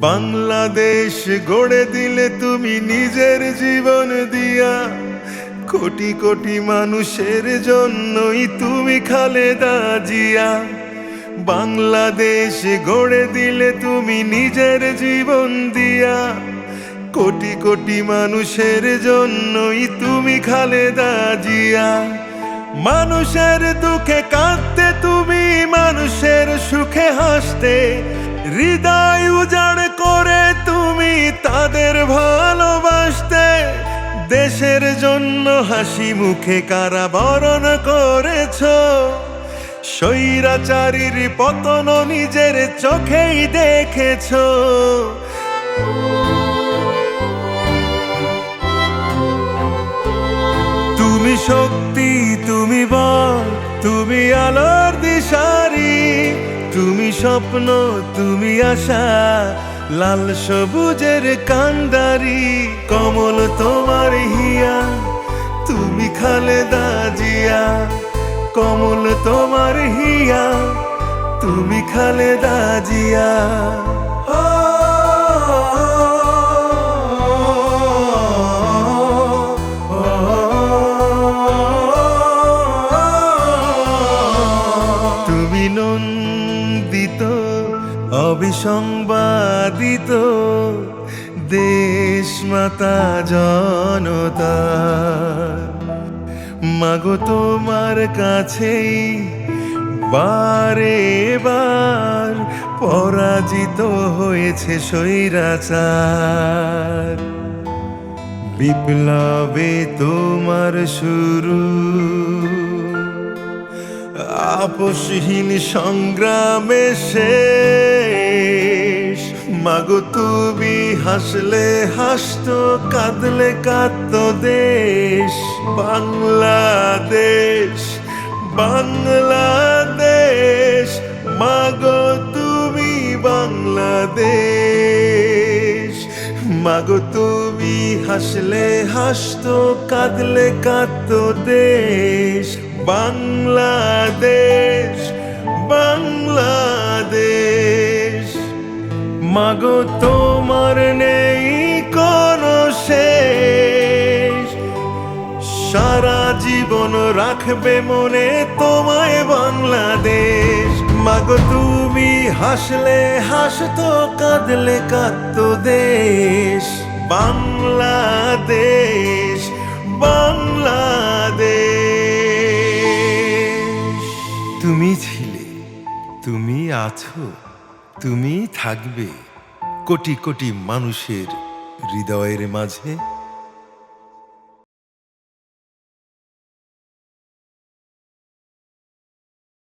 বাংলাদেশ গড়ে দিলে তুমি নিজের জীবন দিয়া, কোটি কোটি মানুষের জন্যই তুমি খালেদা জিয়া। বাংলাদেশ গড়ে দিলে তুমি নিজের জীবন দিয়া, কোটি কোটি মানুষের জন্যই তুমি খালেদা জিয়া। মানুষের দুঃখে কাঁদতে তুমি, মানুষের সুখে হাসতে, হৃদয় উজাড় করে তুমি তাদের ভালোবাসতে। দেশের জন্য হাসি মুখে কারাবরণ করেছ, স্বৈরাচারীর পতন নিজের চোখেই দেখেছ। তুমি শক্তি, তুমি বল, তুমি আলোর দিশারি, তুমি স্বপ্ন, তুমি আশা, লাল সবুজের কান্ডারি। কমল তোমার হিয়া, তুমি খালেদা জিয়া। কমল তোমার হিয়া, তুমি খালেদা জিয়া। তুমি নন্দিত, অবিসংবাদিত, দেশ মাতা জনতা। মাগো তোমার কাছেই বারে বার পরাজিত হয়েছে স্বৈরাচার। বিপ্লবে তোমার শুরু, আপোষহীন সংগ্রামে শেষ। মাগো তুমি হাসলে হাসতো, কাঁদলে কাঁদতো দেশ। বাংলাদেশ, বাংলাদেশ, মাগো তুমি বাংলাদেশ। মাগো তুমি হাসলে হাসতো, কাঁদলে কাঁদতো দেশ। বাংলাদেশ, বাংলাদেশ। মাগো তোমার নেই কোনো শেষ, সারা জীবন রাখবে মনে তোমায় বাংলাদেশ। মাগো তুমি হাসলে হাসতো, কাঁদলে কাঁদতো দেশ। বাংলাদেশ, বাংলাদেশ। তুমি ছিলে, তুমি আছো, তুমি থাকবে কোটি কোটি মানুষের হৃদয়ের মাঝে।